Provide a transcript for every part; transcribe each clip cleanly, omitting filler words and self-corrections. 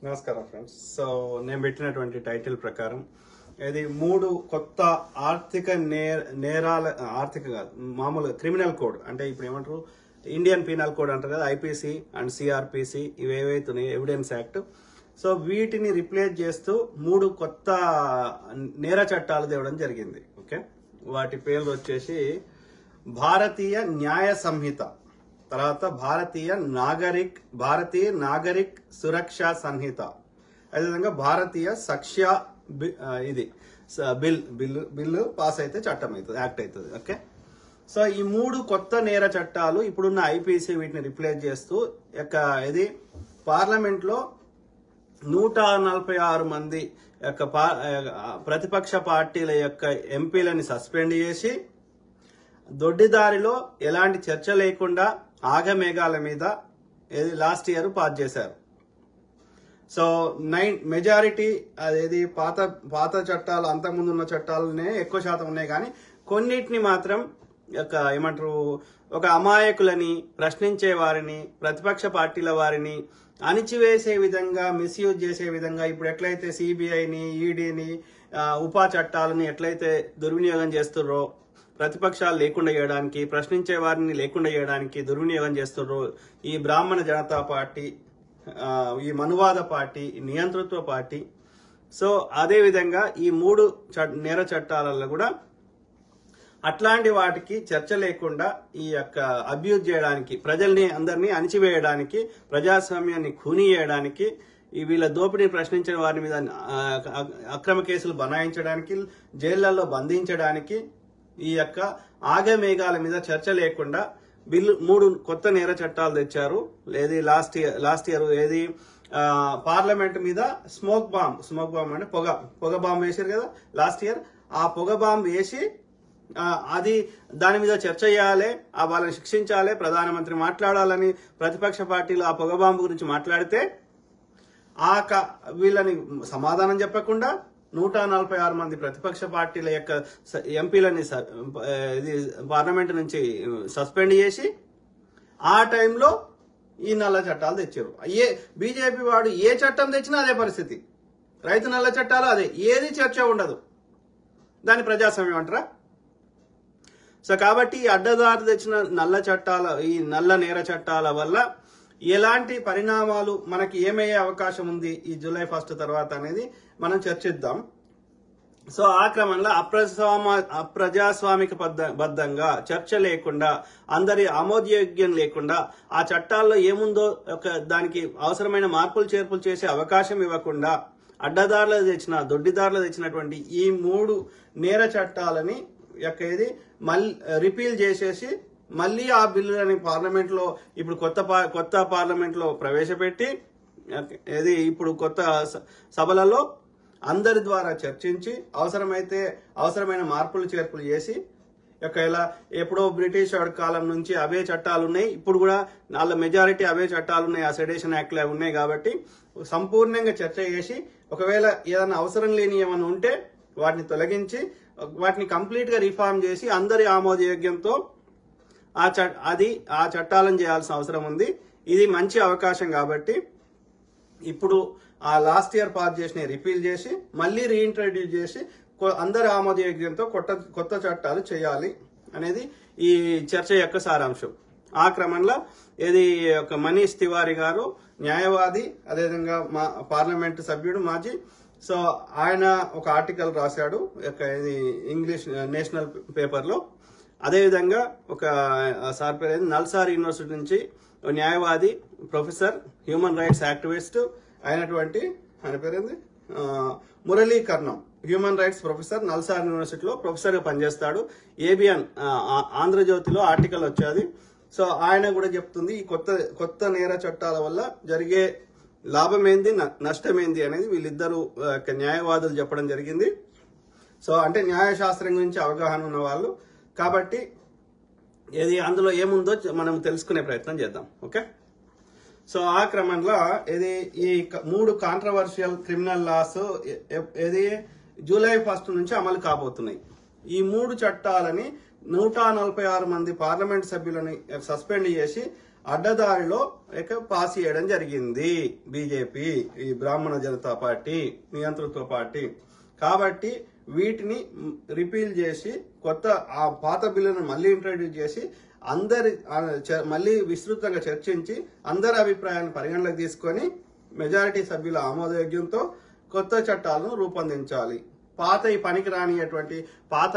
నమస్కారం friends. So నేను పెట్టినటువంటి టైటిల్ ప్రకారం ఇది 3 కొత్త ఆర్థిక నేరాల ఆర్థిక కాదు మామూలు క్రిమినల్ కోడ్ అంటే ఇప్పుడు ఏమంటారు ఇండియన్ పీనల్ కోడ్ అంటారు కదా, ఐపీసీ అండ్ సిఆర్పిసి ఇవి ఏవైతున్నాయి ఎవిడెన్స్ యాక్ట్. సో వీటిని రిప్లేస్ చేస్తూ 3 కొత్త నేర చట్టాలు తేవడం జరిగింది. ఓకే, వాటి పేర్లు వచ్చేసి భారతీయ న్యాయ సంహిత, తర్వాత భారతీయ నాగరిక్ సురక్షా సంహిత, అదేవిధంగా భారతీయ సాక్ష్య ఇది బిల్లు పాస్ అయితే చట్టం అవుతుంది, యాక్ట్ అవుతుంది. ఓకే, సో ఈ 3 కొత్త నేర చట్టాలు ఇప్పుడున్న ఐపీసీ వీటిని రిప్లేస్ చేస్తూ ఇది పార్లమెంట్ లో 146 మంది యొక్క ప్రతిపక్ష పార్టీల యొక్క ఎంపీలని సస్పెండ్ చేసి దొడ్డిదారిలో ఎలాంటి చర్చ లేకుండా ఆగమేఘాల మీద లాస్ట్ ఇయర్ పాస్ చేశారు. సో మెజారిటీ అదేది పాత చట్టాలు అంతకుముందు ఉన్న చట్టాలనే ఎక్కువ శాతం ఉన్నాయి, కానీ కొన్నిటిని మాత్రం ఏమంటారు ఒక అమాయకులని ప్రశ్నించే వారిని ప్రతిపక్ష పార్టీల వారిని అణిచివేసే విధంగా మిస్యూజ్ చేసే విధంగా ఇప్పుడు ఎట్లయితే సిబిఐని ఈడీని ఉపా చట్టాలని ఎట్లయితే దుర్వినియోగం చేస్తుర్రో ప్రతిపక్షాలు లేకుండా చేయడానికి ప్రశ్నించే వారిని లేకుండా చేయడానికి దుర్వినియోగం చేస్తుర్రో ఈ బ్రాహ్మణ జనతా పార్టీ, ఈ మనువాద పార్టీ, ఈ నియంతృత్వ పార్టీ. సో అదే విధంగా ఈ 3 నేర చట్టాలలో కూడా అట్లాంటి వాటికి చర్చ లేకుండా ఈ యొక్క అబ్యూజ్ చేయడానికి, ప్రజల్ని అందరినీ అణిచివేయడానికి, ప్రజాస్వామ్యాన్ని ఖూనీ చేయడానికి, ఈ వీళ్ళ దోపిడీని ప్రశ్నించిన వారి మీద అక్రమ కేసులు బనాయించడానికి, జైళ్లలో బంధించడానికి, ఈ యొక్క ఆగమేఘాల మీద చర్చ లేకుండా 3 కొత్త నేర చట్టాలు తెచ్చారు. లేది లాస్ట్ ఇయర్ ఏది పార్లమెంట్ మీద స్మోక్ బాంబ్ అంటే పొగ బాంబ్ వేసారు కదా లాస్ట్ ఇయర్. ఆ పొగ బాంబ్ వేసి అది దాని మీద చర్చ చేయాలి, వాళ్ళని శిక్షించాలి, ప్రధానమంత్రి మాట్లాడాలని ప్రతిపక్ష పార్టీలు ఆ పొగ బాంబు గురించి మాట్లాడితే వీళ్ళని సమాధానం చెప్పకుండా 146 మంది ప్రతిపక్ష పార్టీల యొక్క ఎంపీలని పార్లమెంట్ నుంచి సస్పెండ్ చేసి ఆ టైంలో ఈ నల్ల చట్టాలు తెచ్చారు. బీజేపీ వాడు ఏ చట్టం తెచ్చినా అదే పరిస్థితి, రైతు నల్ల చట్టాలు అదే, ఏది చర్చ ఉండదు, దాని ప్రజాస్వామ్యం అంటారా? సో కాబట్టి ఈ అడ్డదారి తెచ్చిన ఈ నల్ల నేర చట్టాల వల్ల ఎలాంటి పరిణామాలు మనకి ఏమయ్యే అవకాశం ఉంది ఈ జూలై 1 తర్వాత అనేది మనం చర్చిద్దాం. సో ఆ క్రమంలో అప్రజాస్వామిక బద్దంగా చర్చ లేకుండా, అందరి ఆమోదయోగ్యం లేకుండా, ఆ చట్టాల్లో ఏముందో దానికి అవసరమైన మార్పులు చేర్పులు చేసే అవకాశం ఇవ్వకుండా దొడ్డిదారులు తెచ్చినటువంటి ఈ 3 నేర చట్టాలని మళ్ళీ రిపీల్ చేసేసి మళ్ళీ ఆ బిల్లులని పార్లమెంట్ లో ఇప్పుడు కొత్త పార్లమెంట్ లో ప్రవేశపెట్టి ఇప్పుడు కొత్త సభలలో అందరి ద్వారా చర్చించి అవసరమైన మార్పులు చేర్పులు చేసి ఇలా ఎప్పుడో బ్రిటిష్ కాలం నుంచి అవే చట్టాలు ఉన్నాయి, ఇప్పుడు కూడా వాళ్ళ మెజారిటీ అవే చట్టాలు ఉన్నాయి, ఆ సెడేషన్ యాక్ట్ లా ఉన్నాయి. కాబట్టి సంపూర్ణంగా చర్చ చేసి ఒకవేళ ఏదైనా అవసరం లేని ఏమైనా ఉంటే వాటిని తొలగించి వాటిని కంప్లీట్ గా రిఫార్మ్ చేసి అందరి ఆమోదయోగ్యంతో ఆ చట్టాలను చేయాల్సిన అవసరం ఉంది. ఇది మంచి అవకాశం కాబట్టి ఇప్పుడు ఆ లాస్ట్ ఇయర్ పాస్ చేసిన రిపీల్ చేసి మళ్ళీ రీఇంట్రడ్యూస్ చేసి అందరి ఆమోదయోగ్యంతో కొత్త చట్టాలు చేయాలి అనేది ఈ చర్చ యొక్క సారాంశం. ఆ క్రమంలో మనీష్ తివారీ గారు న్యాయవాది, అదేవిధంగా పార్లమెంట్ సభ్యుడు మాజీ. సో ఆయన ఒక ఆర్టికల్ రాశాడు ఇది ఇంగ్లీష్ నేషనల్ పేపర్ లో. అదేవిధంగా ఒక సార్ పేరు నల్సార్ యూనివర్సిటీ నుంచి న్యాయవాది, ప్రొఫెసర్, హ్యూమన్ రైట్స్ యాక్టివిస్ట్ అయినటువంటి ఆయన పేరేంది Murali Karnam, human rights professor, NALSAR యూనివర్సిటీలో ప్రొఫెసర్ గా పనిచేస్తాడు. ఏబిఎన్ ఆంధ్రజ్యోతిలో ఆర్టికల్ వచ్చేది. సో ఆయన కూడా చెప్తుంది ఈ కొత్త నేర చట్టాల వల్ల జరిగే లాభమేంది నష్టమేంది అనేది వీళ్ళిద్దరు న్యాయవాదులు చెప్పడం జరిగింది. సో అంటే న్యాయశాస్త్రం గురించి అవగాహన ఉన్న వాళ్ళు కాబట్టి అందులో ఏముందో మనం తెలుసుకునే ప్రయత్నం చేద్దాం. ఓకే, సో ఆ క్రమంలో ఈ 3 కాంట్రవర్షియల్ క్రిమినల్ లాస్ జూలై 1 నుంచి అమలు కాబోతున్నాయి. ఈ 3 చట్టాలని 146 మంది పార్లమెంట్ సభ్యులని సస్పెండ్ చేసి అడ్డదారిలో పాస్ చేయడం జరిగింది బీజేపీ, ఈ బ్రాహ్మణ జనతా పార్టీ, నియంతృత్వ పార్టీ. కాబట్టి వీటిని రిపీల్ చేసి కొత్త ఆ పాత బిల్లును మళ్ళీ ఇంట్రడ్యూస్ చేసి మళ్ళీ విస్తృతంగా చర్చించి అందరి అభిప్రాయాన్ని పరిగణలోకి తీసుకొని మెజారిటీ సభ్యుల ఆమోదయోగ్యంతో కొత్త చట్టాలను రూపొందించాలి. పాత ఈ పనికి రానిటువంటి పాత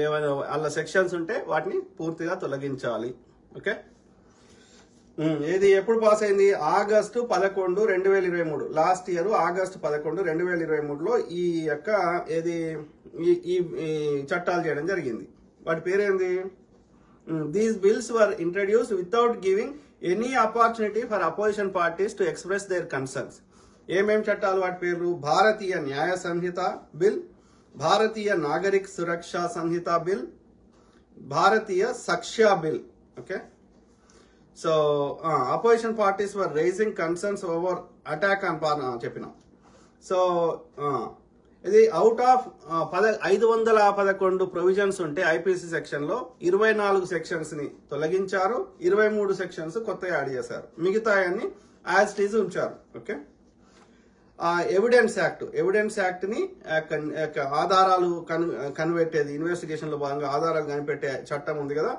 ఏమైనా అలా సెక్షన్స్ ఉంటే వాటిని పూర్తిగా తొలగించాలి. ఓకే, ఇది ఎప్పుడు పాస్ అయింది? ఆగస్టు 11, 2023. లాస్ట్ ఇయర్ ఆగస్టు 11, 2023లో ఈ యొక్క ఈ చట్టాలు చేయడం జరిగింది. వాటి పేరేంది? These bills were introduced without giving any opportunity for opposition parties to express their concerns. ఏమేం చట్టాలు? వాటి పేర్లు: Bharatiya Nyaya Sanhita bill, Bharatiya Nagarik Suraksha Sanhita bill, Bharatiya Sakshya bill. Okay, so opposition parties were raising concerns over attack on చెప్పినాం. సో ఇది అవుట్ ఆఫ్ 511 ప్రొవిజన్స్ ఉంటే IPC section లో 24 sections ని తొలగించారు, 23 సెక్షన్స్ కొత్తగా యాడ్ చేశారు, మిగతా అన్ని యాజ్ ఇట్ ఈజ్ ఉంచారు. ఓకే, ఎవిడెన్స్ యాక్ట్ ని ఆధారాలు కనిపెట్టేది, ఇన్వెస్టిగేషన్ లో భాగంగా ఆధారాలు కనిపెట్టే చట్టం ఉంది కదా,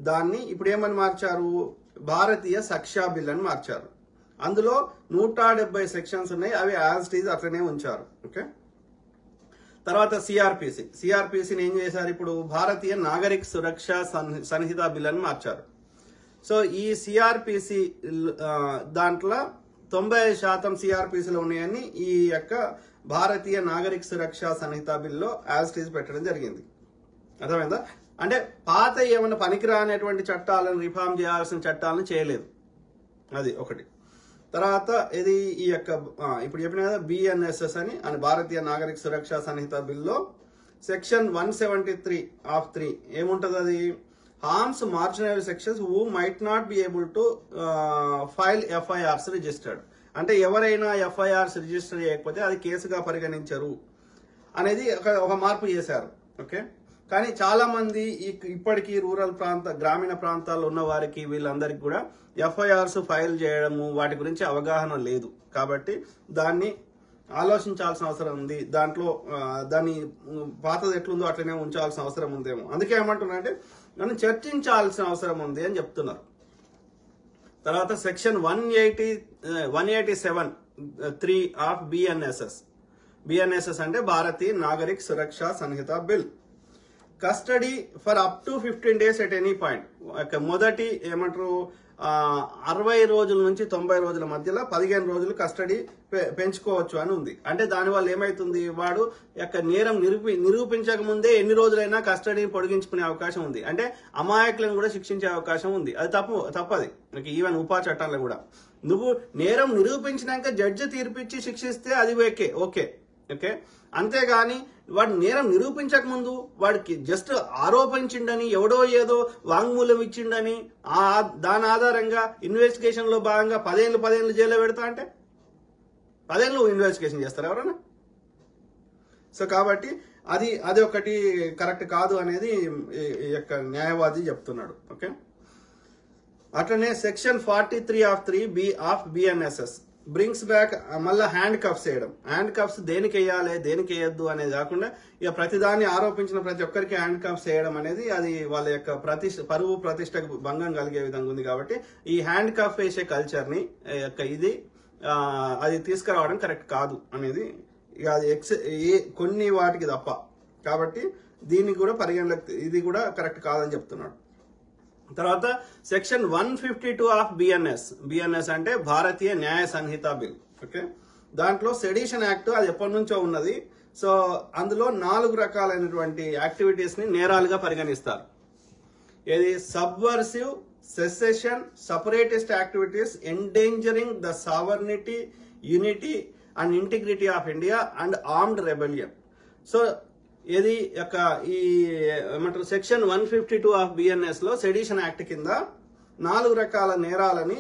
దాన్ని ఇప్పుడు ఏమని మార్చారు? భారతీయ సక్ష్య బిల్ అని మార్చారు. అందులో 170 సెక్షన్స్ ఉన్నాయి, అవి యాజ్ ఇట్ ఈజ్ అట్లనే ఉంచారు. ఓకే, తర్వాత సిఆర్పిసిని ఏం చేశారు? ఇప్పుడు భారతీయ నాగరిక్ సురక్ష సంహిత బిల్ అని మార్చారు. సో ఈ సిఆర్పిసి దాంట్లో 90% సిఆర్పిసిలో ఉన్నాయని ఈ యొక్క భారతీయ నాగరిక్ సురక్ష సంహిత బిల్లో యాజ్ ఇట్ ఈజ్ పెట్టడం జరిగింది. అర్థమైందా? అంటే పాత ఏమైనా పనికిరానటువంటి చట్టాలను రిఫార్మ్ చేయాల్సిన చట్టాలను చేయలేదు. అది ఒకటి. తర్వాత ఇది ఈ యొక్క ఇప్పుడు చెప్పిన కదా బిఎన్ఎస్ఎస్ అని భారతీయ నాగరిక సురక్ష సంహిత బిల్లో సెక్షన్ 173(3) ఏముంటది? అది harms marginal sections who might not be able to file FIRs registered. అంటే ఎవరైనా ఎఫ్ఐఆర్స్ రిజిస్టర్ చేయకపోతే అది కేసుగా పరిగణించరు అనేది ఒక మార్పు చేశారు. ఓకే, కానీ చాలా మంది ఇప్పటికీ గ్రామీణ ప్రాంతాల్లో ఉన్న వారికి వీళ్ళందరికీ కూడా ఎఫ్ఐఆర్స్ ఫైల్ చేయడము వాటి గురించి అవగాహన లేదు. కాబట్టి దాన్ని ఆలోచించాల్సిన అవసరం ఉంది. దాన్ని పాతది ఎట్లుందో అట్లనే ఉంచాల్సిన అవసరం ఉందేమో. అందుకే ఏమంటున్నా అంటే నన్ను చర్చించాల్సిన అవసరం ఉంది అని చెప్తున్నారు. తర్వాత సెక్షన్ 187(3) ఆఫ్ బిఎన్ఎస్ఎస్ అంటే Bharatiya Nagarik Suraksha Sanhita bill. Custody for up to 15 days at any point. మొదటి ఏమంటారు 60 రోజుల నుంచి 90 రోజుల మధ్యలో 15 రోజులు కస్టడీ పెంచుకోవచ్చు అని ఉంది. అంటే దానివల్ల ఏమైతుంది? వాడు యొక్క నేరం నిరూపించక ముందే ఎన్ని రోజులైనా కస్టడీని పొడిగించుకునే అవకాశం ఉంది. అంటే అమాయకులను కూడా శిక్షించే అవకాశం ఉంది. అది తప్పది. ఈవెన్ ఉపా చట్టాల్లో కూడా నువ్వు నేరం నిరూపించినాక జడ్జి తీర్పిచ్చి శిక్షిస్తే అది ఓకే. అంతేగాని వాడు నేరం నిరూపించక ముందు వాడికి జస్ట్ ఆరోపించిండని ఎవడో ఏదో వాంగ్మూలం ఇచ్చిండని దాని ఆధారంగా ఇన్వెస్టిగేషన్ లో భాగంగా 10 ఏళ్ళు జైల్లో పెడతా అంటే 10 ఏళ్ళు ఇన్వెస్టిగేషన్ చేస్తారు ఎవరన్నా? సో కాబట్టి అది ఒకటి కరెక్ట్ కాదు అనేది ఈ యొక్క న్యాయవాది చెప్తున్నాడు. ఓకే, అట్లనే section 43(3) of BNSS brings back మళ్ళీ హ్యాండ్ కఫ్స్ వేయడం. హ్యాండ్ కఫ్స్ దేనికి వేయాలి దేనికి వేయద్దు అనేది కాకుండా ఇక ప్రతిదాన్ని ఆరోపించిన ప్రతి ఒక్కరికి హ్యాండ్ కఫ్స్ వేయడం అనేది అది వాళ్ళ యొక్క పరువు ప్రతిష్టకు భంగం కలిగే విధంగా ఉంది. కాబట్టి ఈ హ్యాండ్ కఫ్ వేసే కల్చర్ని అది తీసుకురావడం కరెక్ట్ కాదు అనేది ఇక అది కొన్ని వాటికి తప్ప. కాబట్టి దీన్ని కూడా పరిగణలోకి ఇది కూడా కరెక్ట్ కాదని చెప్తున్నాడు. తర్వాత సెక్షన్ 152 ఆఫ్ బిఎన్ఎస్ అంటే భారతీయ న్యాయ సంహిత బిల్. ఓకే, దాంట్లో సెడిషన్ యాక్ట్ అది ఎప్పటి నుంచో ఉన్నది. సో అందులో 4 రకాలైనటువంటి యాక్టివిటీస్ ని నేరాలుగా పరిగణిస్తారు. ఇది subversive, secession, separatist activities endangering the sovereignty, unity and integrity of India and armed rebellion. So ఇది యొక్క ఈ ఏమంటారు సెక్షన్ 152 ఆఫ్ బిఎన్ఎస్ లో సెడిషన్ యాక్ట్ కింద 4 రకాల నేరాలని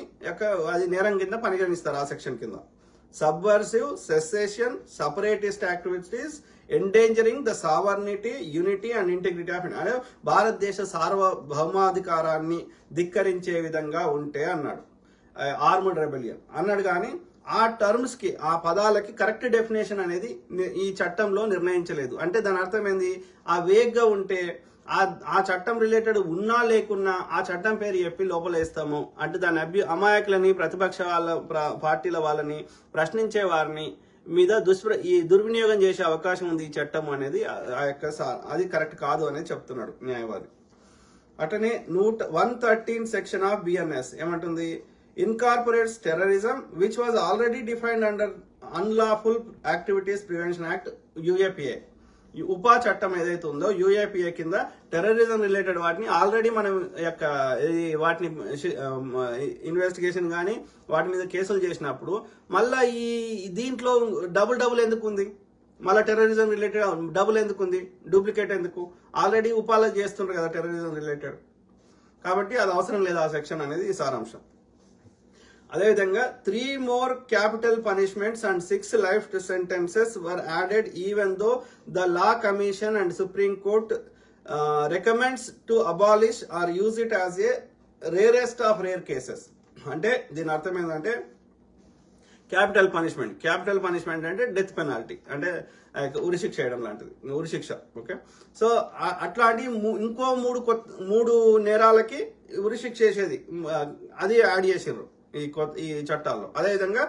అది నేరం కింద పరిగణిస్తారు. ఆ సెక్షన్ కింద subversive, secession, separatist activities, endangering the sovereignty, unity and integrity of India, అంటే భారతదేశ సార్వభౌమాధికారాన్ని ధిక్కరించే విధంగా ఉంటే అన్నాడు. ఆర్మడ్ రెబెలియన్ అన్నాడు. కానీ ఆ టర్మ్స్ కి, ఆ పదాలకి కరెక్ట్ డెఫినేషన్ అనేది ఈ చట్టంలో నిర్ణయించలేదు. అంటే దాని అర్థం ఏంది, ఆ వేగ్గా ఉంటే ఆ చట్టం రిలేటెడ్ ఉన్నా లేకున్నా ఆ చట్టం పేరు చెప్పి లోపలేస్తాము అంటే దాని అమాయకులని, ప్రతిపక్ష వాళ్ళ పార్టీల వాళ్ళని, ప్రశ్నించే వారిని మీద ఈ దుర్వినియోగం చేసే అవకాశం ఉంది ఈ చట్టం అనేది అది కరెక్ట్ కాదు అనేది చెప్తున్నాడు న్యాయవాది. అటనే 113 సెక్షన్ ఆఫ్ బిఎన్ఎస్ ఏమంటుంది, incorporates terrorism which was already defined under unlawful activities prevention act UAPA. ఉపా చట్టం ఏదైతే ఉందో యూఏపిఏ కింద టెర్రరిజం రిలేటెడ్ వాటిని ఆల్రెడీ మనం వాటిని ఇన్వెస్టిగేషన్ కానీ వాటి మీద కేసులు చేసినప్పుడు మళ్ళా దీంట్లో డబుల్ ఎందుకు ఉంది, మళ్ళీ టెర్రరిజం రిలేటెడ్ డబుల్ ఎందుకు ఉంది, డూప్లికేట్ ఎందుకు, ఆల్రెడీ ఉపాలో చేస్తుంటారు కదా టెర్రరిజం రిలేటెడ్, కాబట్టి అది అవసరం లేదు ఆ సెక్షన్ అనేది ఈ సారాంశం. అదేవిధంగా 3 more capital punishments and 6 life sentences were added even though the Law Commission and Supreme Court recommends to abolish or use it as a rarest of rare cases. అంటే దీని అర్థం ఏంటంటే క్యాపిటల్ పనిష్మెంట్ అంటే death penalty, అంటే ఉరిశిక్ష చేయడం లాంటిది, ఉరిశిక్ష. ఓకే, సో అట్లాంటి ఇంకో 3 నేరాలకి ఉరిశిక్ష చేసేది అది యాడ్ చేసారు ఈ చట్టాల్లో. అదేవిధంగా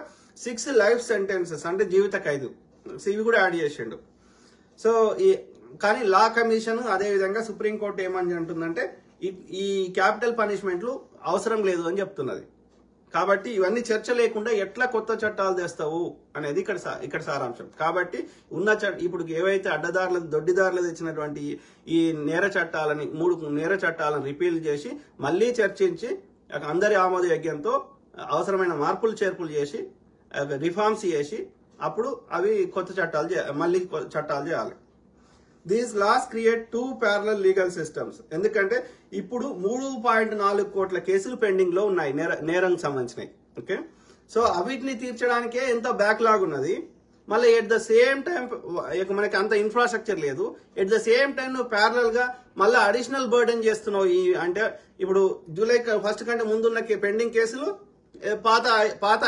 6 లైఫ్ సెంటెన్సెస్ అంటే జీవిత ఖైదు, ఇవి కూడా యాడ్ చేసిండు. సో కానీ లా కమిషన్ అదేవిధంగా సుప్రీంకోర్టు ఏమని అంటుందంటే ఈ క్యాపిటల్ పనిష్మెంట్లు అవసరం లేదు అని చెప్తున్నది. కాబట్టి ఇవన్నీ చర్చ లేకుండా ఎట్లా కొత్త చట్టాలు తెస్తావు అనేది ఇక్కడ సారాంశం. కాబట్టి ఇప్పుడు ఏవైతే దొడ్డిదారులు తెచ్చినటువంటి ఈ నేర చట్టాలని 3 నేర చట్టాలను రిపీల్ చేసి మళ్ళీ చర్చించి అందరి ఆమోద యజ్ఞంతో అవసరమైన మార్పులు చేర్పులు చేసి రిఫార్మ్స్ చేసి అప్పుడు అవి కొత్త చట్టాలు చేయాలి. These laws create 2 parallel legal systems. ఎందుకంటే ఇప్పుడు 3.4 కోట్ల కేసులు పెండింగ్ లో ఉన్నాయి నేరంకి సంబంధించినవి. ఓకే, సో అవిటిని తీర్చడానికే ఎంత బ్యాక్లాగ్ ఉన్నది. మళ్ళీ ఎట్ ద సేమ్ టైం మనకి అంత ఇన్ఫ్రాస్ట్రక్చర్ లేదు. ఎట్ ద సేమ్ టైం నువ్వు ప్యారలల్ గా మళ్ళీ అడిషనల్ బర్డెన్ చేస్తున్నావు. అంటే ఇప్పుడు జూలై 1 కంటే ముందున్న పెండింగ్ కేసులు పాత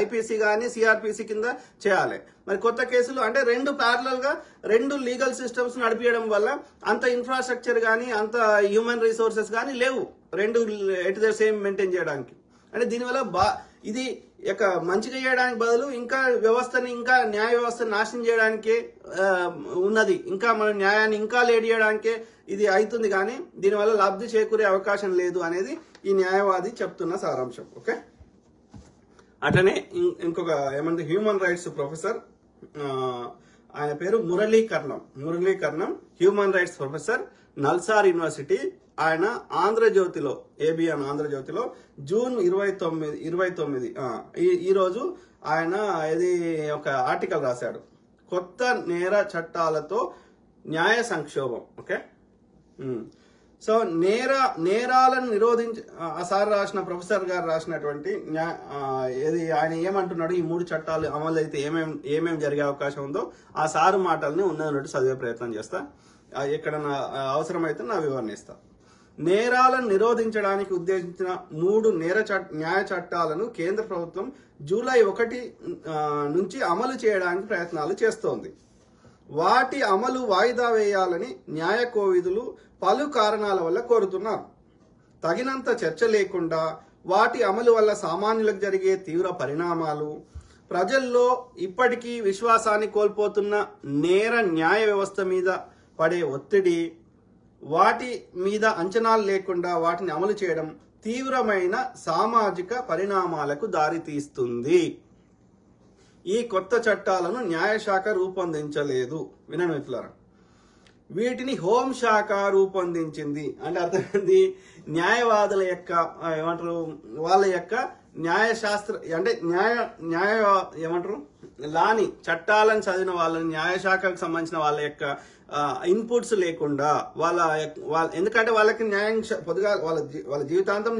ఐపీసీ కానీ సిఆర్పిసి కింద చేయాలి. మరి కొత్త కేసులు అంటే 2 ప్యారలల్ గా 2 లీగల్ సిస్టమ్స్ నడిపించడం వల్ల అంత ఇన్ఫ్రాస్ట్రక్చర్ కానీ అంత హ్యూమన్ రిసోర్సెస్ కానీ లేవు 2 ఎట్ ద సేమ్ మెయింటైన్ చేయడానికి. అంటే దీనివల్ల ఇది మంచిగా చేయడానికి బదులు ఇంకా న్యాయ వ్యవస్థను నాశనం చేయడానికే ఉన్నది. ఇంకా మన న్యాయాన్ని ఇంకా లేట్ చేయడానికే ఇది అవుతుంది. కానీ దీనివల్ల లబ్ధి చేకూరే అవకాశం లేదు అనేది ఈ న్యాయవాది చెప్తున్న సారాంశం. ఓకే, అట్లనే ఇంకొక ఏమంటే హ్యూమన్ రైట్స్ ప్రొఫెసర్, ఆయన పేరు Murali Karnam, human rights professor, NALSAR university. ఆయన ఆంధ్రజ్యోతిలో, ఏబిఎన్ ఆంధ్రజ్యోతిలో జూన్ 29 ఈ రోజు ఆయన ఇది ఒక ఆర్టికల్ రాశాడు, కొత్త నేర చట్టాలతో న్యాయ సంక్షోభం. ఓకే, సో నేరాలను నిరోధించి సార్ రాసిన ప్రొఫెసర్ గారు రాసినటువంటి ఆయన ఏమంటున్నాడు, ఈ 3 చట్టాలు అమలు అయితే ఏమేమి జరిగే అవకాశం ఉందో ఆ సారు మాటల్ని ఉన్నట్టు చదివే ప్రయత్నం చేస్తా. ఎక్కడన్నా అవసరమైతే నా వివరణ ఇస్తా. నేరాలను నిరోధించడానికి ఉద్దేశించిన 3 న్యాయ చట్టాలను కేంద్ర ప్రభుత్వం జూలై 1 నుంచి అమలు చేయడానికి ప్రయత్నాలు చేస్తోంది. వాటి అమలు వాయిదా వేయాలని న్యాయ కోవిదులు పలు కారణాల వల్ల కోరుతున్నారు. తగినంత చర్చ లేకుండా వాటి అమలు వల్ల సామాన్యులకు జరిగే తీవ్ర పరిణామాలు, ప్రజల్లో ఇప్పటికీ విశ్వాసాన్ని కోల్పోతున్న న్యాయ వ్యవస్థ మీద పడే ఒత్తిడి, వాటి మీద అంచనాలు లేకుండా వాటిని అమలు చేయడం తీవ్రమైన సామాజిక పరిణామాలకు దారితీస్తుంది. ఈ కొత్త చట్టాలను న్యాయశాఖ రూపొందించలేదు. వినండి మిత్రులారా, వీటిని హోంశాఖ రూపొందించింది. అంటే అర్థమైంది, న్యాయవాదుల యొక్క ఏమంటారు, వాళ్ళ యొక్క న్యాయశాస్త్ర అంటే ఏమంటారు లాని చట్టాలను చదివిన వాళ్ళని, న్యాయశాఖకు సంబంధించిన వాళ్ళ యొక్క ఇన్పుట్స్ లేకుండా ఎందుకంటే వాళ్ళకి న్యాయం పొద్దుగా వాళ్ళ జీవితాంతం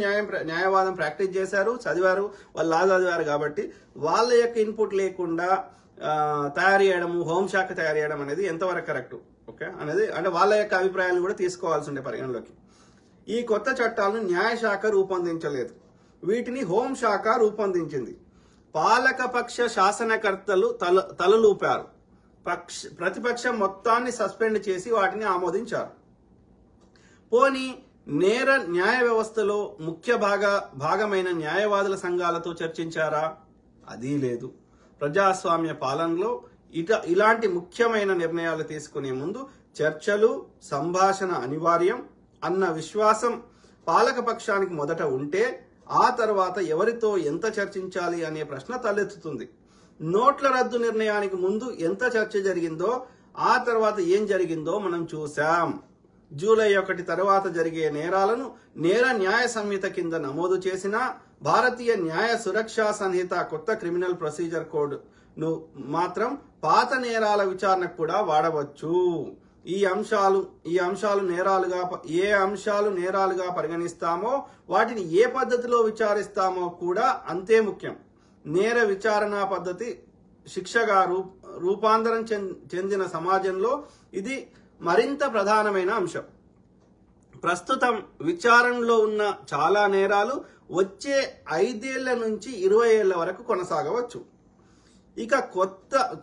న్యాయవాదం ప్రాక్టీస్ చేశారు, చదివారు, వాళ్ళు లా చదివారు. కాబట్టి వాళ్ళ యొక్క ఇన్పుట్ లేకుండా తయారు చేయడము, హోంశాఖ తయారు చేయడం అనేది ఎంతవరకు కరెక్ట్ ఓకే అనేది అంటే వాళ్ళ యొక్క అభిప్రాయాలను కూడా తీసుకోవాల్సి ఉండే పరిగణలోకి. ఈ కొత్త చట్టాలను న్యాయశాఖ రూపొందించలేదు, వీటిని హోంశాఖ రూపొందించింది. పాలకపక్ష శాసనకర్తలు తలలూపారు, ప్రతిపక్షం మొత్తాన్ని సస్పెండ్ చేసి వాటిని ఆమోదించారు. పోనీ న్యాయ వ్యవస్థలో ముఖ్య భాగమైన న్యాయవాదుల సంఘాలతో చర్చించారా? అది లేదు. ప్రజాస్వామ్య పాలనలో ఇలాంటి ముఖ్యమైన నిర్ణయాలు తీసుకునే ముందు చర్చలు, సంభాషణ అనివార్యం అన్న విశ్వాసం పాలకపక్షానికి మొదట ఉంటే ఆ తర్వాత ఎవరితో ఎంత చర్చించాలి అనే ప్రశ్న తలెత్తుతుంది. నోట్ల రద్దు నిర్ణయానికి ముందు ఎంత చర్చ జరిగిందో ఆ తర్వాత ఏం జరిగిందో మనం చూసాం. జూలై 1 తర్వాత జరిగే నేరాలను నేర న్యాయ సంహిత కింద నమోదు చేసిన భారతీయ న్యాయ సురక్షా సంహిత కొత్త క్రిమినల్ ప్రొసీజర్ కోడ్ ను మాత్రం పాత నేరాల విచారణకు కూడా వాడవచ్చు. ఏ అంశాలు నేరాలుగా పరిగణిస్తామో వాటిని ఏ పద్ధతిలో విచారిస్తామో కూడా అంతే ముఖ్యం. నేర విచారణా పద్ధతి శిక్షగా రూపాంతరం చెందిన సమాజంలో ఇది మరింత ప్రధానమైన అంశం. ప్రస్తుతం విచారణలో ఉన్న చాలా నేరాలు వచ్చే 5 ఏళ్ల నుంచి 20 ఏళ్ల వరకు కొనసాగవచ్చు. ఇక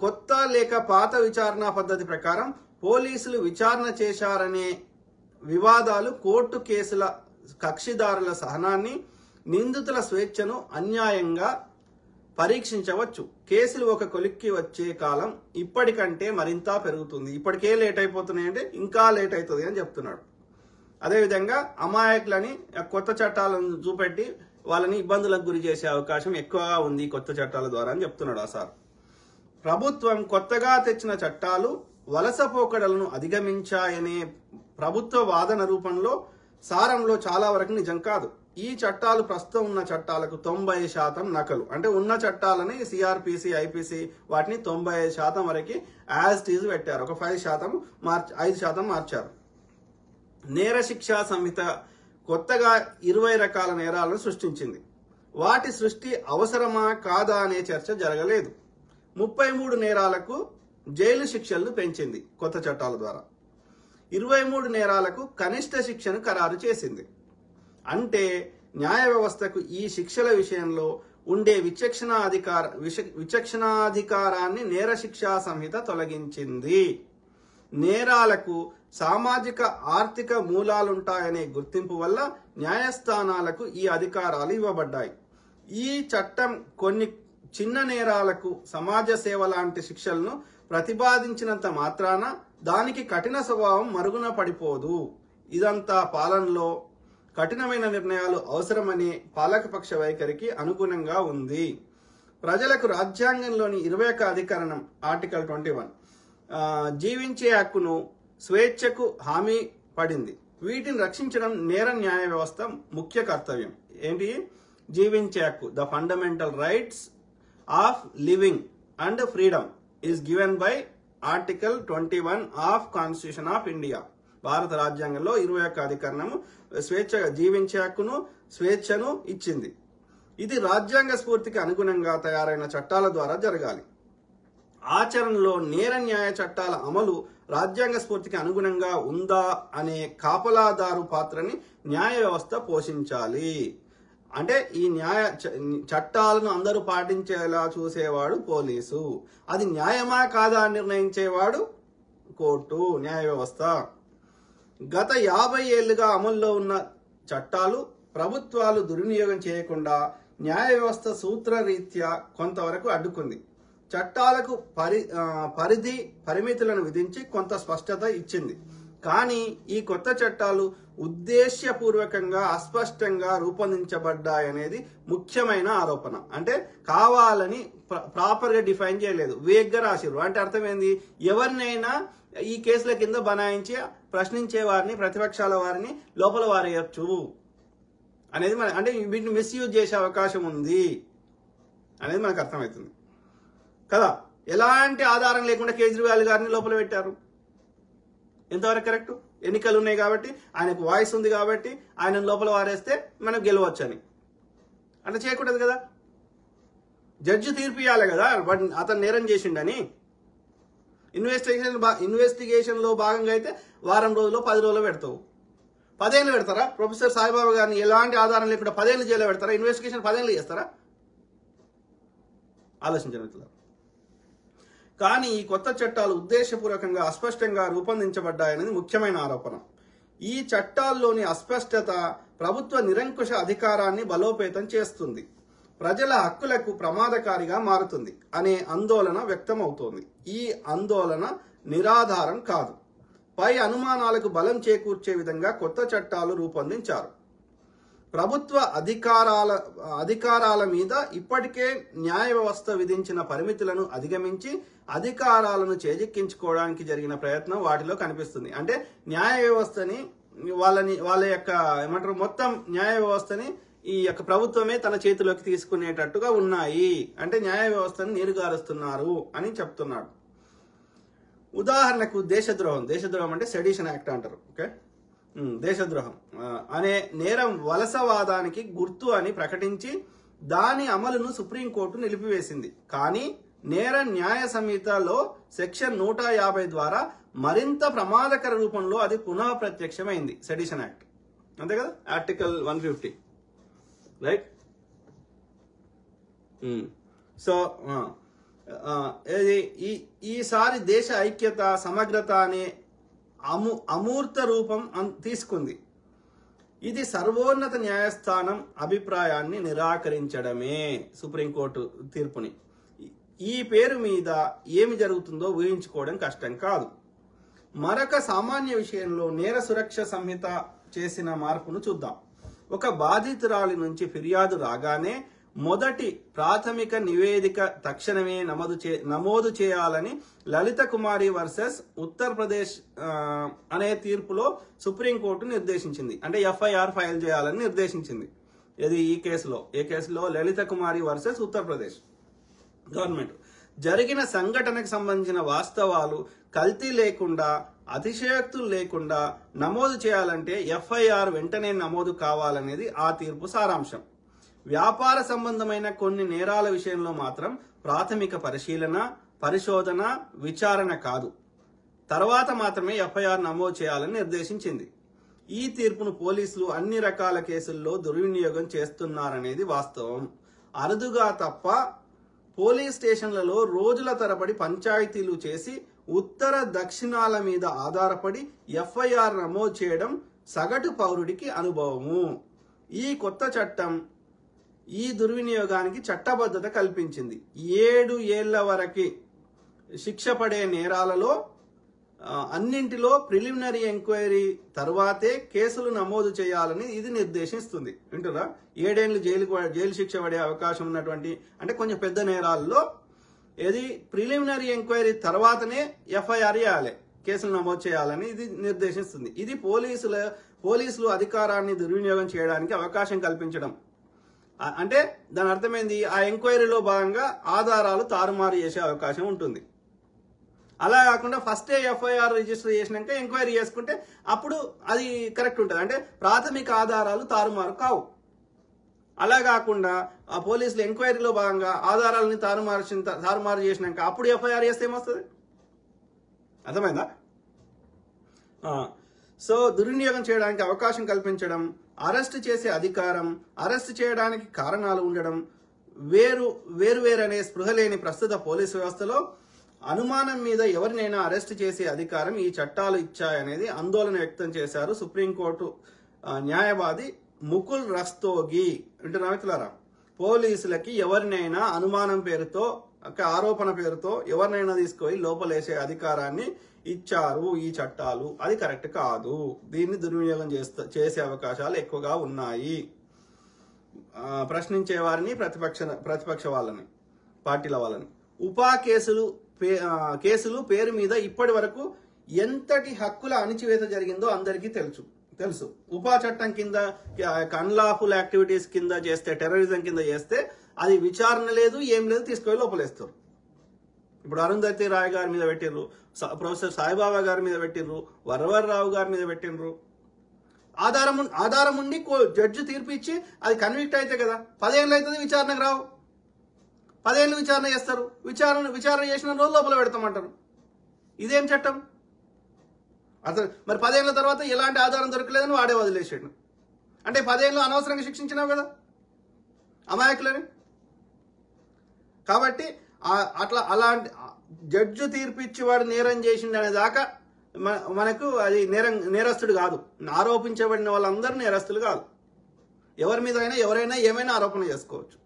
కొత్త లేక పాత విచారణా పద్ధతి ప్రకారం పోలీసులు విచారణ చేశారనే వివాదాలు కోర్టు కేసుల కక్షిదారుల సహనాన్ని, నిందితుల స్వేచ్ఛను అన్యాయంగా పరీక్షించవచ్చు. కేసులు ఒక కొలిక్కి వచ్చే కాలం ఇప్పటికంటే మరింత పెరుగుతుంది. ఇప్పటికే లేట్ అయిపోతున్నాయంటే ఇంకా లేట్ అవుతుంది అని చెప్తున్నాడు. అదేవిధంగా అమాయకులని కొత్త చట్టాలను చూపెట్టి వాళ్ళని ఇబ్బందులకు గురి చేసే అవకాశం ఎక్కువగా ఉంది కొత్త చట్టాల ద్వారా అని చెప్తున్నాడు ఆ సార్. ప్రభుత్వం కొత్తగా తెచ్చిన చట్టాలు వలసపోకడలను అధిగమించాయనే ప్రభుత్వ వాదన రూపంలో సారంలో చాలా వరకు నిజం కాదు. ఈ చట్టాలు ప్రస్తుతం ఉన్న చట్టాలకు 90% నకలు. అంటే ఉన్న చట్టాలని సిఆర్పిసి, ఐపీసీ వాటిని 95% వరకు యాజ్ టీజ్ పెట్టారు. ఒక 5% మార్చారు. నేర శిక్షా సంహిత కొత్తగా 20 రకాల నేరాలను సృష్టించింది. వాటి సృష్టి అవసరమా కాదా అనే చర్చ జరగలేదు. 33 నేరాలకు జైలు శిక్షలను పెంచింది కొత్త చట్టాల ద్వారా. 23 నేరాలకు కనిష్ట శిక్షను ఖరారు చేసింది. అంటే న్యాయ వ్యవస్థకు ఈ శిక్షల విషయంలో ఉండే విచక్షణాధికారాన్ని నేర శిక్షా సంహిత తొలగించింది. నేరాలకు సామాజిక ఆర్థిక మూలాలుంటాయనే గుర్తింపు వల్ల న్యాయస్థానాలకు ఈ అధికారాలు ఇవ్వబడ్డాయి. ఈ చట్టం కొన్ని చిన్న నేరాలకు సమాజ సేవ లాంటి శిక్షలను ప్రతిపాదించినంత మాత్రాన దానికి కఠిన స్వభావం మరుగున పడిపోదు. ఇదంతా పాలనలో కఠినమైన నిర్ణయాలు అవసరమనే పాలకపక్ష వైఖరికి అనుగుణంగా ఉంది. ప్రజలకు రాజ్యాంగంలోని 21వ అధికరణం ఆర్టికల్ 21 జీవించే హక్కును, స్వేచ్ఛకు హామీ పడింది. వీటిని రక్షించడం నేర న్యాయ వ్యవస్థ ముఖ్య కర్తవ్యం. ఏంటి? జీవించే హక్కు, the fundamental rights of living and freedom is given by article 21 of constitution of India. భారత రాజ్యాంగంలో 21వ అధికరణము స్వేచ్ఛగా జీవించే హక్కును, స్వేచ్ఛను ఇచ్చింది. ఇది రాజ్యాంగ స్ఫూర్తికి అనుగుణంగా తయారైన చట్టాల ద్వారా జరగాలి. ఆచరణలో నేర న్యాయ చట్టాల అమలు రాజ్యాంగ స్ఫూర్తికి అనుగుణంగా ఉందా అనే కాపలాదారు పాత్రని న్యాయ వ్యవస్థ పోషించాలి. అంటే ఈ న్యాయ చట్టాలను అందరూ పాటించేలా చూసేవాడు పోలీసు, అది న్యాయమా కాదా నిర్ణయించేవాడు కోర్టు, న్యాయ వ్యవస్థ. గత 50 ఏళ్లుగా అమల్లో ఉన్న చట్టాలు ప్రభుత్వాలు దుర్వినియోగం చేయకుండా న్యాయ వ్యవస్థ సూత్రరీత్యా కొంతవరకు అడ్డుకుంది. చట్టాలకు పరిమితులను విధించి కొంత స్పష్టత ఇచ్చింది. కానీ ఈ కొత్త చట్టాలు ఉద్దేశ్యపూర్వకంగా అస్పష్టంగా రూపొందించబడ్డాయనేది ముఖ్యమైన ఆరోపణ. అంటే కావాలని ప్రాపర్గా డిఫైన్ చేయలేదు, వేగ్గా రాసిరు. అంటే అర్థమైంది, ఎవరినైనా ఈ కేసుల కింద బనాయించి ప్రశ్నించే వారిని, ప్రతిపక్షాల వారిని లోపల వారేయచ్చు అనేది అంటే వీటిని మిస్యూజ్ చేసే అవకాశం ఉంది అనేది మనకు అర్థమవుతుంది కదా. ఎలాంటి ఆధారం లేకుండా కేజ్రీవాల్ గారిని లోపల పెట్టారు. ఎంతవరకు కరెక్ట్? ఎన్నికలు ఉన్నాయి కాబట్టి, ఆయనకు వాయిస్ ఉంది కాబట్టి ఆయన లోపల వారేస్తే మనం గెలవచ్చు అని. అంటే చేయకూడదు కదా. జడ్జి తీర్పు ఇవ్వాలి కదా అతను నేరం చేసిండని. ఇన్వెస్టిగేషన్ లో భాగంగా అయితే వారం రోజుల్లో 10 రోజుల్లో పెడతావు. 10 ఏళ్ళు పెడతారా? ప్రొఫెసర్ సాయిబాబా గారిని ఎలాంటి ఆధారం లేకుండా 10 ఏళ్ళు జైల్లో పెడతారా? ఇన్వెస్టిగేషన్ 10 ఏళ్ళు చేస్తారా? ఆలోచించండి మిత్రులారా. కానీ ఈ కొత్త చట్టాలు ఉద్దేశపూర్వకంగా అస్పష్టంగా రూపొందించబడ్డాయనేది ముఖ్యమైన ఆరోపణ. ఈ చట్టాల్లోని అస్పష్టత ప్రభుత్వ నిరంకుశ అధికారాన్ని బలోపేతం చేస్తుంది, ప్రజల హక్కులకు ప్రమాదకారిగా మారుతుంది అనే ఆందోళన వ్యక్తమవుతోంది. ఈ ఆందోళన నిరాధారం కాదు. పై అనుమానాలకు బలం చేకూర్చే విధంగా కొత్త చట్టాలు రూపొందించారు. ప్రభుత్వ అధికారాల మీద ఇప్పటికే న్యాయ వ్యవస్థ విధించిన పరిమితులను అధిగమించి అధికారాలను చేజిక్కించుకోవడానికి జరిగిన ప్రయత్నం వాటిలో కనిపిస్తుంది. అంటే న్యాయ వ్యవస్థని వాళ్ళ యొక్క ఏమంటారు మొత్తం న్యాయ వ్యవస్థని ఈ యొక్క ప్రభుత్వమే తన చేతిలోకి తీసుకునేటట్టుగా ఉన్నాయి. అంటే న్యాయ వ్యవస్థను నీరుగారుస్తున్నారు అని చెప్తున్నాడు. ఉదాహరణకు దేశద్రోహం అంటే సెడిషన్ యాక్ట్ అంటారు. ఓకే, దేశద్రోహం అనే నేరం వలసవాదానికి గుర్తు అని ప్రకటించి దాని అమలును సుప్రీంకోర్టు నిలిపివేసింది. కానీ నేర న్యాయ సంహితలో సెక్షన్ 150 ద్వారా మరింత ప్రమాదకర రూపంలో అది పునః ప్రత్యక్షమైంది. సెడిషన్ యాక్ట్ అంతే కదా, ఆర్టికల్ 150, రైట్. సో ఈసారి దేశ ఐక్యత సమగ్రత అనే అమూర్త రూపం తీసుకుంది. ఇది సర్వోన్నత న్యాయస్థానం అభిప్రాయాన్ని నిరాకరించడమే, సుప్రీంకోర్టు తీర్పుని. ఈ పేరు మీద ఏమి జరుగుతుందో ఊహించుకోవడం కష్టం కాదు. మరొక సామాన్య విషయంలో నేర సురక్ష సంహిత చేసిన మార్పును చూద్దాం. ఒక బాధితురాలి నుంచి ఫిర్యాదు రాగానే మొదటి ప్రాథమిక నివేదిక తక్షణమే నమోదు చేయాలని లలిత కుమారి వర్సెస్ ఉత్తరప్రదేశ్ అనే తీర్పులో సుప్రీంకోర్టు నిర్దేశించింది. అంటే ఎఫ్ఐఆర్ ఫైల్ చేయాలని నిర్దేశించింది. ఇది ఏ కేసులో లలిత కుమారి వర్సెస్ ఉత్తరప్రదేశ్ గవర్నమెంట్. జరిగిన సంఘటనకు సంబంధించిన వాస్తవాలు కల్తీ లేకుండా అతిశయోక్తులు లేకుండా నమోదు చేయాలంటే ఎఫ్ఐఆర్ వెంటనే నమోదు కావాలనేది ఆ తీర్పు సారాంశం. వ్యాపార సంబంధమైన కొన్ని నేరాల విషయంలో మాత్రం ప్రాథమిక పరిశోధన విచారణ కాదు, తర్వాత మాత్రమే ఎఫ్ఐఆర్ నమోదు చేయాలని నిర్దేశించింది. ఈ తీర్పును పోలీసులు అన్ని రకాల కేసుల్లో దుర్వినియోగం చేస్తున్నారనేది వాస్తవం. అరుదుగా తప్ప పోలీస్ స్టేషన్లలో రోజుల తరబడి పంచాయతీలు చేసి ఉత్తర దక్షిణాల మీద ఆధారపడి ఎఫ్ఐఆర్ నమోదు చేయడం సగటు పౌరుడికి అనుభవము. ఈ కొత్త చట్టం ఈ దుర్వినియోగానికి చట్టబద్ధత కల్పించింది. 7 ఏళ్ల వరకు శిక్ష పడే నేరాలలో అన్నింటిలో ప్రిలిమినరీ ఎంక్వైరీ తర్వాతే కేసులు నమోదు చేయాలని ఇది నిర్దేశిస్తుంది. వింటురా, 7 ఏళ్ళు జైలు శిక్ష పడే అవకాశం ఉన్నటువంటి అంటే కొంచెం పెద్ద నేరాల్లో ఇది ప్రిలిమినరీ ఎంక్వైరీ తర్వాతనే ఎఫ్ఐఆర్ చేయాలి, కేసులు నమోదు చేయాలని ఇది నిర్దేశిస్తుంది. ఇది పోలీసులు అధికారాన్ని దుర్వినియోగం చేయడానికి అవకాశం కల్పించడం. అంటే దాని అర్థమైంది, ఆ ఎంక్వైరీలో భాగంగా ఆధారాలు తారుమారు చేసే అవకాశం ఉంటుంది. అలా కాకుండా ఫస్టే ఎఫ్ఐఆర్ రిజిస్టర్ చేసినాక ఎంక్వైరీ చేసుకుంటే అప్పుడు అది కరెక్ట్ ఉంటుంది. అంటే ప్రాథమిక ఆధారాలు తారుమారు కావు. అలా కాకుండా ఆ పోలీసులు ఎంక్వైరీలో భాగంగా ఆధారాలని తారుమారు చేసినాక అప్పుడు ఎఫ్ఐఆర్ చేస్తే ఏమొస్తుంది? అర్థమైందా? సో దుర్వినియోగం చేయడానికి అవకాశం కల్పించడం, అరెస్ట్ చేసే అధికారం, అరెస్ట్ చేయడానికి కారణాలు ఉండడం, వేరువేరనే స్పృహ లేని ప్రస్తుత పోలీసు వ్యవస్థలో అనుమానం మీద ఎవరినైనా అరెస్ట్ చేసే అధికారం ఈ చట్టాలు ఇచ్చాయనేది ఆందోళన వ్యక్తం చేశారు సుప్రీంకోర్టు న్యాయవాది ముకుల్ రస్తోగి. వింటున్నారా? పోలీసులకి ఎవరినైనా అనుమానం పేరుతో ఆరోపణ పేరుతో ఎవరినైనా తీసుకొని లోపలేసే అధికారాన్ని ఇచ్చారు ఈ చట్టాలు. అది కరెక్ట్ కాదు. దీన్ని దుర్వినియోగం చేసే అవకాశాలు ఎక్కువగా ఉన్నాయి. ప్రశ్నించే వారిని, ప్రతిపక్ష వాళ్ళని, పార్టీల వాళ్ళని. ఉపా కేసులు పేరు మీద ఇప్పటి వరకు ఎంతటి హక్కుల అణిచివేత జరిగిందో అందరికీ తెలుసు. ఉపా చట్టం కింద అన్లాఫుల్ యాక్టివిటీస్ కింద చేస్తే, టెర్రరిజం కింద చేస్తే అది విచారణ లేదు, ఏం లేదు, తీసుకొని లోపలేస్తారు. ఇప్పుడు అరుంధతి రాయ్ గారి మీద పెట్టిర్రు, ప్రొఫెసర్ సాయిబాబా గారి మీద పెట్టిర్రు, వరవరరావు గారి మీద పెట్టిండ్రు. ఆధారం ఉండి జడ్జి తీర్పు ఇచ్చి అది కన్విక్ట్ అయితే కదా 10 ఏళ్ళు అవుతుంది, విచారణకు రావు. 10 ఏళ్ళు విచారణ చేస్తారు, విచారణ చేసిన రోజు లోపల పెడతామంటారు. ఇదేం చట్టం? అసలు మరి 10 ఏళ్ళ తర్వాత ఎలాంటి ఆధారం దొరకలేదని వాడే వదిలేసాడు. అంటే 10 ఏళ్ళు అనవసరంగా శిక్షించినావు కదా అమాయకులని. కాబట్టి అలాంటి జడ్జి తీర్పిచ్చి వాడు నేరం చేసిండు అనే దాకా మనకు అది నేరస్తుడు కాదు. ఆరోపించబడిన వాళ్ళందరూ నేరస్తులు కాదు. ఎవరి మీద అయినా ఎవరైనా ఏమైనా ఆరోపణ చేసుకోవచ్చు.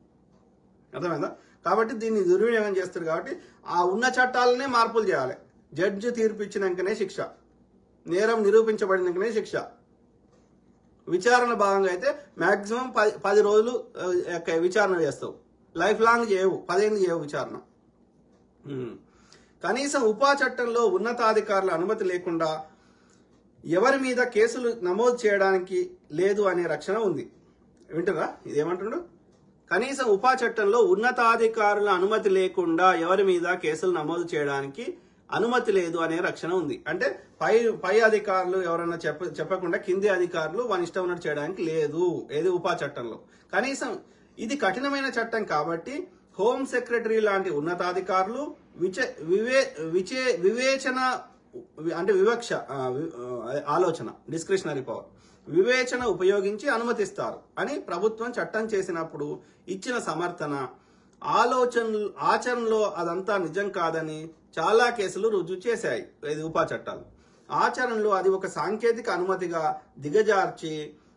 అర్థమైందా? కాబట్టి దీన్ని దుర్వినియోగం చేస్తారు. కాబట్టి ఆ ఉన్న చట్టాలనే మార్పులు చేయాలి. జడ్జి తీర్పు ఇచ్చినాకనే శిక్ష, నేరం నిరూపించబడినాకనే శిక్ష. విచారణ భాగంగా అయితే మాక్సిమం 10 రోజులు విచారణ చేస్తావు, లైఫ్ లాంగ్ చేయవు, 10 ఏళ్ళు చేయవు విచారణ. కనీసం ఉపా చట్టంలో ఉన్నతాధికారుల అనుమతి లేకుండా ఎవరి మీద కేసులు నమోదు చేయడానికి లేదు అనే రక్షణ ఉంది. వింటురా ఇదేమంటుండు? కనీసం ఉపా చట్టంలో ఉన్నతాధికారుల అనుమతి లేకుండా ఎవరి మీద కేసులు నమోదు చేయడానికి అనుమతి లేదు అనే రక్షణ ఉంది. అంటే పై అధికారులు ఎవరన్నా చెప్పకుండా కింది అధికారులు వాని ఇష్టం ఉన్నట్టు చేయడానికి లేదు ఏది ఉపా చట్టంలో. కనీసం ఇది కఠినమైన చట్టం కాబట్టి హోం సెక్రటరీ లాంటి ఉన్నతాధికారులు వివేచన అంటే ఆలోచన డిస్క్రిషనరీ పవర్ వివేచన ఉపయోగించి అనుమతిస్తారు అని ప్రభుత్వం చట్టం చేసినప్పుడు ఇచ్చిన సమర్థన ఆచరణలో అదంతా నిజం కాదని చాలా కేసులు రుజువు చేశాయి ఇది ఉపా చట్టాలు. ఆచరణలో అది ఒక సాంకేతిక అనుమతిగా దిగజార్చి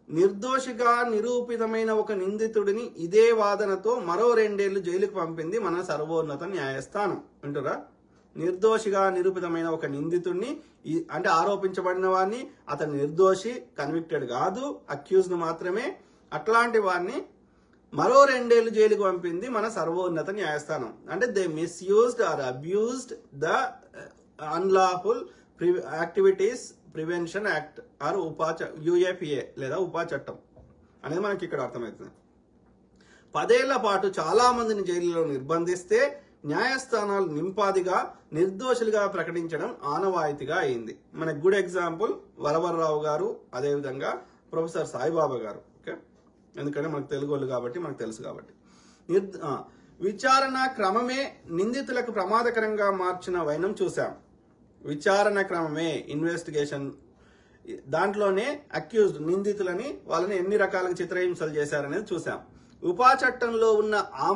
నిర్దోషిగా నిరూపితమైన ఒక నిందితుడిని ఇదే వాదనతో మరో 2 ఏళ్లు జైలుకు పంపింది మన సర్వోన్నత న్యాయస్థానం. వింటురా? నిర్దోషిగా నిరూపితమైన ఒక నిందితుడిని అంటే ఆరోపించబడిన వాడిని, అతను నిర్దోషి, కన్విక్టెడ్ కాదు, అక్యూజ్డ్ మాత్రమే, అట్లాంటి వాడిని మరో 2 ఏళ్లు జైలుకు పంపింది మన సర్వోన్నత న్యాయస్థానం. అంటే they misused or abused the unlawful activities prevention act or UAPA లేదా ఉపా చట్టం అనేది మనకి ఇక్కడ అర్థమవుతుంది. 10 ఏళ్ల పాటు చాలా మందిని జైలులో నిర్బంధిస్తే న్యాయస్థానాలు నింపాదిగా నిర్దోషులుగా ప్రకటించడం ఆనవాయితీగా అయింది. మనకు గుడ్ ఎగ్జాంపుల్ వరవరరావు గారు, అదేవిధంగా ప్రొఫెసర్ సాయిబాబా గారు. ఓకే, ఎందుకంటే మనకు తెలుగు వాళ్ళు కాబట్టి మనకు తెలుసు కాబట్టి. విచారణ క్రమమే నిందితులకు ప్రమాదకరంగా మార్చిన వైనం చూశాం. విచారణ క్రమమే ఇన్వెస్టిగేషన్ దాంట్లోనే అక్యూజ్డ్ నిందితులని వాళ్ళని ఎన్ని రకాలుగా చిత్రహింసలు చేశారనేది చూసాం. ఉపా చట్టంలో ఉన్న ఆ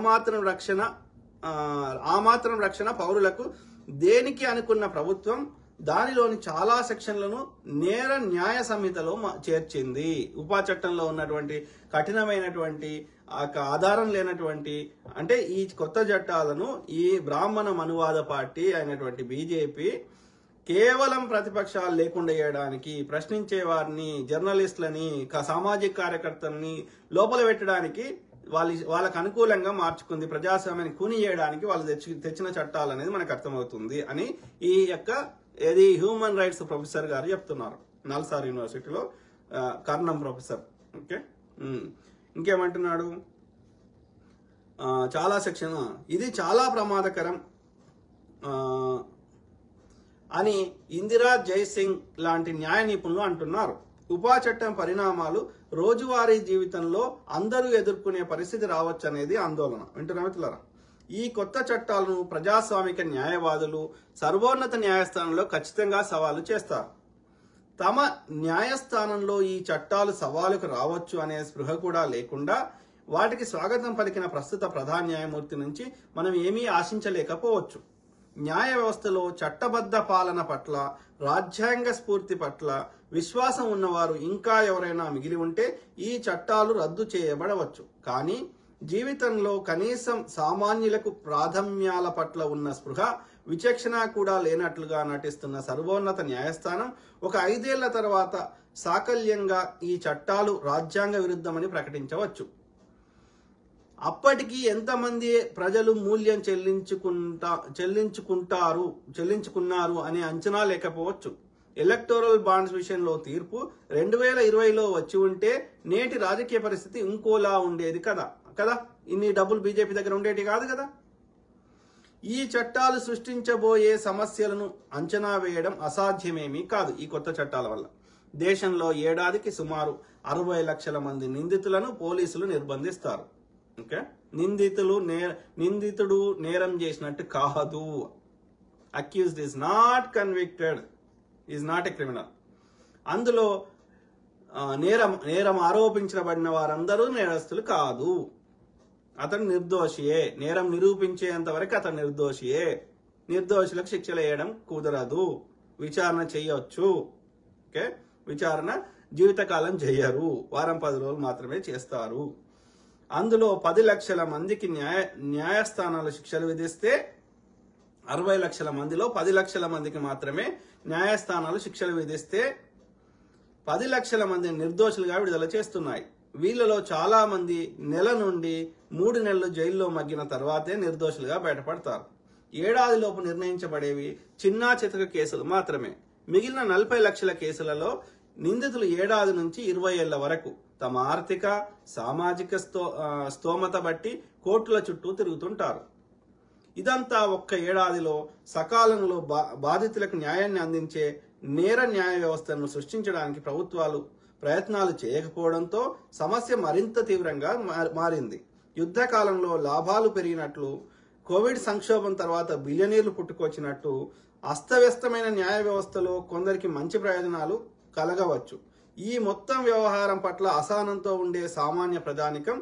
మాత్రం రక్షణ పౌరులకు దేనికి అనుకున్న ప్రభుత్వం దానిలోని చాలా సెక్షన్లను నేర న్యాయ సంహితలో చేర్చింది. ఉపా చట్టంలో ఉన్నటువంటి కఠినమైనటువంటి ఆధారం లేనటువంటి అంటే ఈ కొత్త చట్టాలను ఈ బ్రాహ్మణ మనువాద పార్టీ అయినటువంటి బీజేపీ కేవలం ప్రతిపక్షాలు లేకుండా చేయడానికి, ప్రశ్నించే వారిని, జర్నలిస్టులని, సామాజిక కార్యకర్తలని లోపల పెట్టడానికి వాళ్ళకు అనుకూలంగా మార్చుకుంది. ప్రజాస్వామ్యాన్ని కూని చేయడానికి వాళ్ళు తెచ్చిన చట్టాలు అనేది మనకు అర్థమవుతుంది అని ఈ యొక్క హ్యూమన్ రైట్స్ ప్రొఫెసర్ గారు చెప్తున్నారు, నల్సార్ యూనివర్సిటీలో కర్ణం ప్రొఫెసర్. ఓకే, ఇంకేమంటున్నాడు? చాలా సెక్షన్ ఇది చాలా ప్రమాదకరం అని ఇందిరా జైసింగ్ లాంటి న్యాయ నిపుణులు అంటున్నారు. ఉపా చట్టం పరిణామాలు రోజువారీ జీవితంలో అందరూ ఎదుర్కొనే పరిస్థితి రావచ్చనేది ఆందోళన. వింటున్నా మిత్రులారా? ఈ కొత్త చట్టాలను ప్రజాస్వామిక న్యాయవాదులు సర్వోన్నత న్యాయస్థానంలో ఖచ్చితంగా సవాలు చేస్తారు. తమ న్యాయస్థానంలో ఈ చట్టాలు సవాలుకు రావచ్చు అనే స్పృహ కూడా లేకుండా వాటికి స్వాగతం పలికిన ప్రస్తుత ప్రధాన న్యాయమూర్తి నుంచి మనం ఏమీ ఆశించలేకపోవచ్చు. న్యాయ వ్యవస్థలో చట్టబద్ధ పాలన పట్ల, రాజ్యాంగ స్ఫూర్తి పట్ల విశ్వాసం ఉన్నవారు ఇంకా ఎవరైనా మిగిలి ఉంటే ఈ చట్టాలు రద్దు చేయబడవచ్చు. కానీ జీవితంలో కనీసం సామాన్యులకు ప్రాధాన్యాల పట్ల ఉన్న స్పృహ, విచక్షణ కూడా లేనట్లుగా నటిస్తున్న సర్వోన్నత న్యాయస్థానం ఒక 5 ఏళ్ల తర్వాత సాకల్యంగా ఈ చట్టాలు రాజ్యాంగ విరుద్ధమని ప్రకటించవచ్చు. అప్పటికి ఎంతమంది ప్రజలు మూల్యం చెల్లించుకున్నారు అనే అంచనా లేకపోవచ్చు. ఎలక్టోరల్ బాండ్స్ విషయంలో తీర్పు 2020లో వచ్చి ఉంటే నేటి రాజకీయ పరిస్థితి ఇంకోలా ఉండేది కదా. ఇన్ని డబ్బులు బీజేపీ దగ్గర ఉండేటి కాదు కదా. ఈ చట్టాలు సృష్టించబోయే సమస్యలను అంచనా వేయడం అసాధ్యమేమీ కాదు. ఈ కొత్త చట్టాల వల్ల దేశంలో ఏడాదికి సుమారు 60 లక్షల మంది నిందితులను పోలీసులు నిర్బంధిస్తారు. ఓకే, నిందితుడు నేరం చేసినట్టు కాదు. Accused is not convicted, is not a criminal. అందులో నేరం ఆరోపించబడిన వారందరూ నేరస్తులు కాదు. అతను నిర్దోషియే. నేరం నిరూపించేంత వరకు అతను నిర్దోషియే. నిర్దోషులకు శిక్షలు వేయడం కుదరదు. విచారణ చేయొచ్చు. ఓకే, విచారణ జీవితకాలం చేయరు, వారం 10 రోజులు మాత్రమే చేస్తారు. అందులో 10 లక్షల మందికి న్యాయస్థానాలు శిక్షలు విధిస్తే 60 లక్షల మందిలో 10 లక్షల మందికి మాత్రమే న్యాయస్థానాలు శిక్షలు విధిస్తే 10 లక్షల మందిని నిర్దోషులుగా విడుదల చేస్తున్నాయి. వీళ్ళలో చాలా మంది నెల నుండి 3 నెలలు జైల్లో మగ్గిన తర్వాతే నిర్దోషులుగా బయటపడతారు. ఏడాదిలోపు నిర్ణయించబడేవి చిన్నా చితక కేసులు మాత్రమే. మిగిలిన 40 లక్షల కేసులలో నిందితులు ఏడాది నుంచి 20 ఏళ్ల వరకు తమ ఆర్థిక సామాజిక స్తోమత బట్టి కోర్టుల చుట్టూ తిరుగుతుంటారు. ఇదంతా ఒక్క ఏడాదిలో సకాలంలో బాధితులకు న్యాయాన్ని అందించే నేర న్యాయ వ్యవస్థను సృష్టించడానికి ప్రభుత్వాలు ప్రయత్నాలు చేయకపోవడంతో సమస్య మరింత తీవ్రంగా మారింది. యుద్ధ కాలంలో లాభాలు పెరిగినట్లు, కోవిడ్ సంక్షోభం తర్వాత బిలియనీర్లు పుట్టుకొచ్చినట్టు అస్తవ్యస్తమైన న్యాయ వ్యవస్థలో కొందరికి మంచి ప్రయోజనాలు కలగవచ్చు. ఈ మొత్తం వ్యవహారం పట్ల అసహనంతో ఉండే సామాన్య ప్రజానికం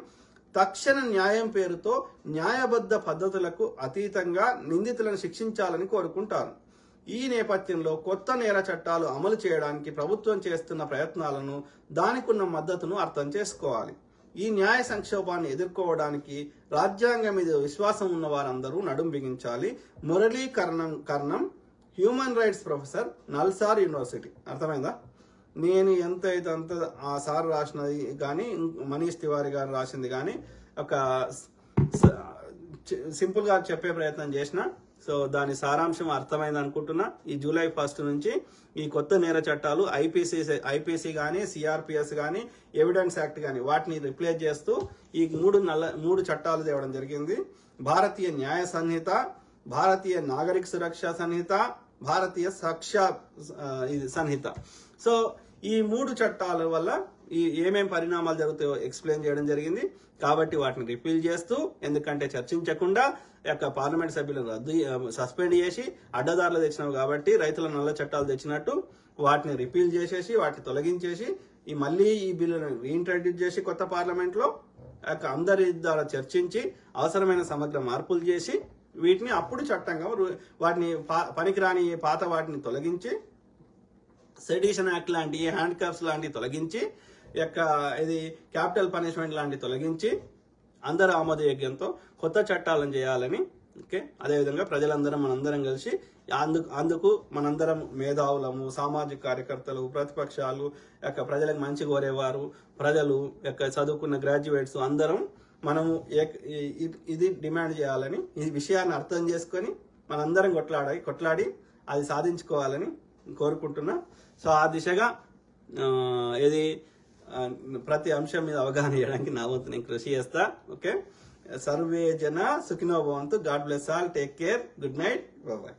తక్షణ న్యాయం పేరుతో న్యాయబద్ధ పద్ధతులకు అతీతంగా నిందితులను శిక్షించాలని కోరుకుంటారు. ఈ నేపథ్యంలో కొత్త నేర చట్టాలు అమలు చేయడానికి ప్రభుత్వం చేస్తున్న ప్రయత్నాలను, దానికున్న మద్దతును అర్థం చేసుకోవాలి. ఈ న్యాయ సంక్షోభాన్ని ఎదుర్కోవడానికి రాజ్యాంగం మీద విశ్వాసం ఉన్న వారందరూ నడుం బిగించాలి. Murali Karnam, human rights professor, NALSAR university. అర్థమైందా? నేను ఎంత అయితే అంత ఆ సార్ రాసినది కానీ, మనీష్ తివారీ గారు రాసింది కానీ ఒక సింపుల్ గా చెప్పే ప్రయత్నం చేసిన. సో దాని సారాంశం అర్థమైంది అనుకుంటున్నా. ఈ జూలై 1 నుంచి ఈ కొత్త నేర చట్టాలు ఐపీసీ కానీ, సిఆర్పిఎస్ కానీ, ఎవిడెన్స్ యాక్ట్ కానీ వాటిని రిప్లేస్ చేస్తూ ఈ 3 చట్టాలు తేవడం జరిగింది. భారతీయ న్యాయ సంహిత, భారతీయ నాగరిక సురక్ష సంహిత, భారతీయ సాక్ష్య సంహిత. సో ఈ 3 చట్టాల వల్ల ఏమేం పరిణామాలు జరుగుతాయో ఎక్స్ప్లెయిన్ చేయడం జరిగింది. కాబట్టి వాటిని రిపీల్ చేస్తూ, ఎందుకంటే చర్చించకుండా పార్లమెంట్ సభ్యులను సస్పెండ్ చేసి అడ్డదారులు తెచ్చినావు కాబట్టి రైతుల నల్ల చట్టాలు తెచ్చినట్టు వాటిని రిపీల్ చేసేసి, వాటిని తొలగించేసి మళ్ళీ ఈ బిల్లును రీఇంట్రడ్యూస్ చేసి కొత్త పార్లమెంట్ లో అందరి ద్వారా చర్చించి అవసరమైన సమగ్ర మార్పులు చేసి వీటిని అప్పుడు చట్టంగా వాటిని పనికిరాని పాత వాటిని తొలగించి, సెడిషన్ యాక్ట్ లాంటి, హ్యాండ్ కప్స్ లాంటివి తొలగించి, ఇది క్యాపిటల్ పనిష్మెంట్ లాంటివి తొలగించి అందరూ ఆమోదయోగ్యంతో కొత్త చట్టాలను చేయాలని. ఓకే, అదేవిధంగా ప్రజలందరం మనందరం కలిసి అందుకు మనందరం మేధావులము, సామాజిక కార్యకర్తలు, ప్రతిపక్షాలు, ప్రజలకు మంచి కోరేవారు, ప్రజలు, చదువుకున్న గ్రాడ్యుయేట్స్ అందరం మనము ఇది డిమాండ్ చేయాలని, ఈ విషయాన్ని అర్థం చేసుకొని మనందరం కొట్లాడి అది సాధించుకోవాలని కోరుకుంటున్నా. సో ఆ దిశగా ప్రతి అంశం మీద అవగాహన చేయడానికి నా వంతు నేను కృషి చేస్తా. ఓకే, సర్వే జన సుఖినో భవంతు. God bless all. Take care. Good night. Bye.